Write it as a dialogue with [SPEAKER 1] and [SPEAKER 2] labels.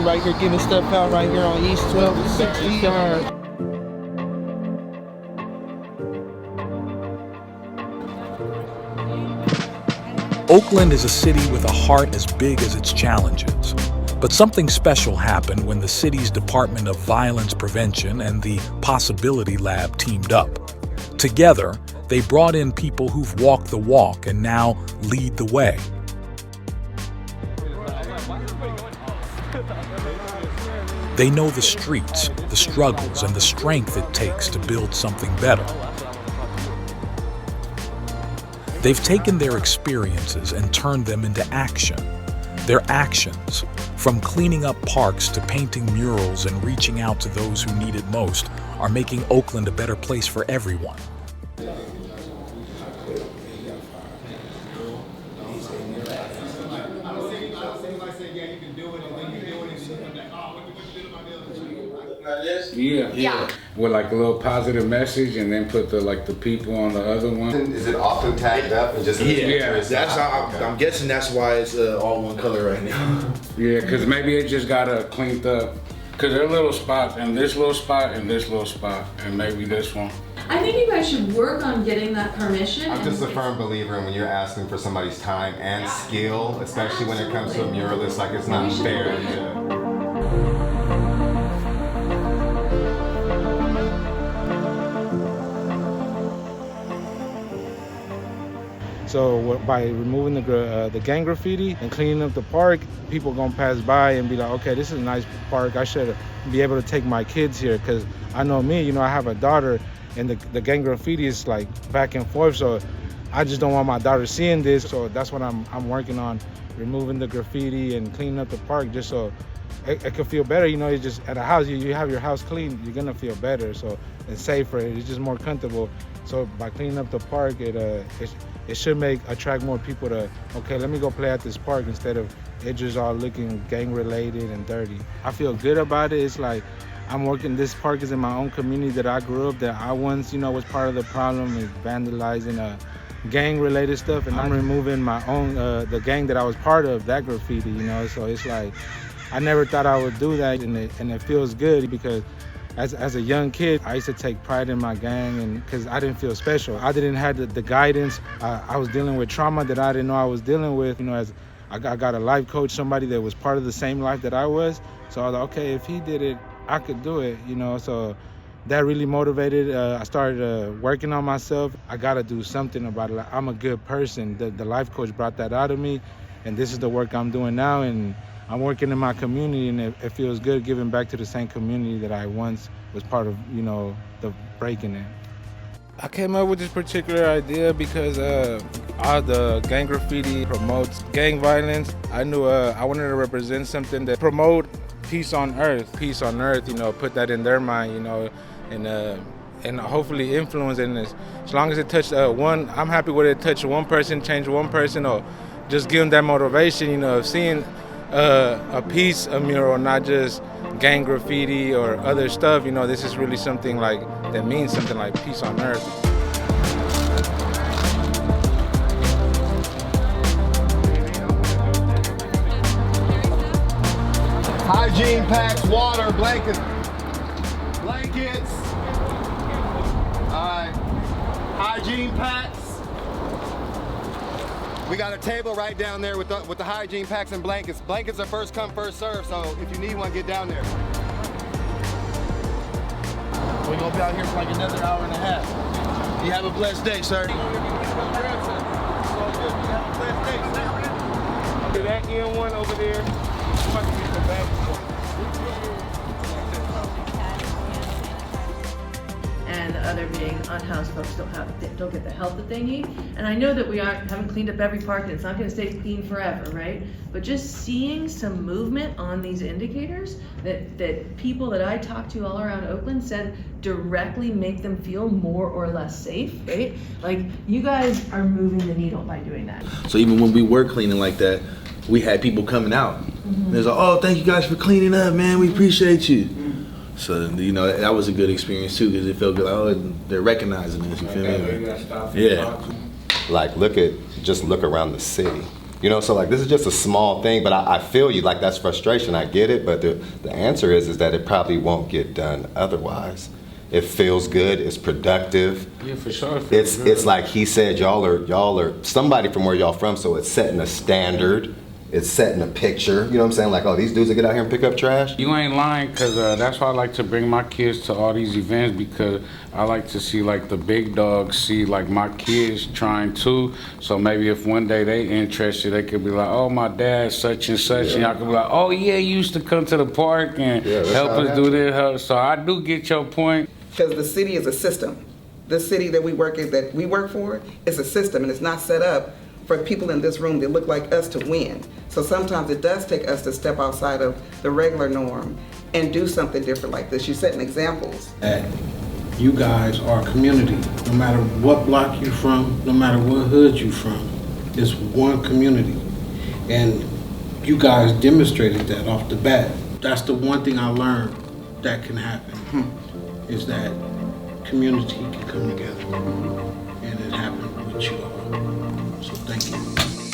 [SPEAKER 1] right here, giving stuff out right here on East 12th and 6th Yard.
[SPEAKER 2] Oakland is a city with a heart as big as its challenges. But something special happened when the city's Department of Violence Prevention and the Possibility Lab teamed up. Together, they brought in people who've walked the walk and now lead the way. They know the streets, the struggles, and the strength it takes to build something better. They've taken their experiences and turned them into action. Their actions, from cleaning up parks to painting murals and reaching out to those who need it most, are making Oakland a better place for everyone.
[SPEAKER 3] Yeah. With like a little positive message, and then put the people on the other one.
[SPEAKER 4] Is it often tagged up and just
[SPEAKER 5] That's how I'm guessing that's why it's all one color right now.
[SPEAKER 3] Yeah, because maybe it just gotta cleaned up. Because there are little spots, and this little spot, and this little spot, and maybe this one.
[SPEAKER 6] I think you guys should work on getting that permission.
[SPEAKER 4] I'm just a firm believer in when you're asking for somebody's time and skill, especially when it comes to a muralist, like it's not fair.
[SPEAKER 7] So by removing the gang graffiti and cleaning up the park, people gonna pass by and be like, okay, this is a nice park. I should be able to take my kids here, because I know me, I have a daughter, and the gang graffiti is like back and forth. So I just don't want my daughter seeing this. So that's what I'm working on, removing the graffiti and cleaning up the park, just so it could feel better. It's just at a house, you have your house clean, you're gonna feel better. So it's safer, it's just more comfortable. So by cleaning up the park, it should attract more people to, okay, let me go play at this park instead of it just all looking gang related and dirty. I feel good about it. It's like I'm working, this park is in my own community that I grew up, that I once, was part of the problem, is vandalizing gang related stuff, and I'm removing my own, the gang that I was part of, that graffiti, so it's like, I never thought I would do that, and it feels good, because as a young kid, I used to take pride in my gang, and because I didn't feel special. I didn't have the guidance. I was dealing with trauma that I didn't know I was dealing with. As I got a life coach, somebody that was part of the same life that I was. So I was like, okay, if he did it, I could do it, So that really motivated. I started working on myself. I got to do something about it. Like, I'm a good person. The life coach brought that out of me, and this is the work I'm doing now. And I'm working in my community, and it feels good giving back to the same community that I once was part of, the breaking it. I came up with this particular idea because all the gang graffiti promotes gang violence. I knew I wanted to represent something that promote peace on earth. Peace on earth, put that in their mind, and hopefully influence it. As long as it touched one, I'm happy with it touch one person, change one person, or just give them that motivation, of seeing a piece, a mural, not just gang graffiti or other stuff. This is really something like that means something like peace on earth.
[SPEAKER 4] Hygiene packs, water, blankets. All right, hygiene packs. We got a table right down there with the hygiene packs and blankets. Blankets are first come, first serve, so if you need one, get down there.
[SPEAKER 5] We're gonna be out here for like another hour and a half. You have a blessed day, sir.
[SPEAKER 7] That end one over there.
[SPEAKER 6] And the other being unhoused folks don't get the help that they need. And I know that we haven't cleaned up every park, and it's not going to stay clean forever, right? But just seeing some movement on these indicators that people that I talked to all around Oakland said directly make them feel more or less safe, right? Like, you guys are moving the needle by doing that.
[SPEAKER 5] So even when we were cleaning like that, we had people coming out. Mm-hmm. There's like, oh, thank you guys for cleaning up, man. We appreciate you. Mm-hmm. So, that was a good experience too, because it felt good. Like, oh, they're recognizing us, you feel me?
[SPEAKER 4] Yeah. Like, just look around the city. You know, so like this is just a small thing, but I feel you, like that's frustration, I get it, but the answer is that it probably won't get done otherwise. It feels good, it's productive.
[SPEAKER 3] Yeah, for sure.
[SPEAKER 4] It's like he said, y'all are somebody from where y'all from, so it's setting a standard. It's setting a picture, you know what I'm saying? Like, oh, these dudes that get out here and pick up trash?
[SPEAKER 3] You ain't lying, because that's why I like to bring my kids to all these events, because I like to see, like, the big dogs see, like, my kids trying too. So maybe if one day they interested, they could be like, oh, my dad's such and such, and y'all could be like, oh, yeah, he used to come to the park and help us do this. So I do get your point.
[SPEAKER 8] Because the city is a system. The city that we work for is a system, and it's not set up for people in this room that look like us to win. So sometimes it does take us to step outside of the regular norm and do something different like this. You're setting examples.
[SPEAKER 1] That you guys are a community. No matter what block you're from, no matter what hood you're from, it's one community. And you guys demonstrated that off the bat. That's the one thing I learned that can happen, is that community can come together. And it happened with you all. So thank you.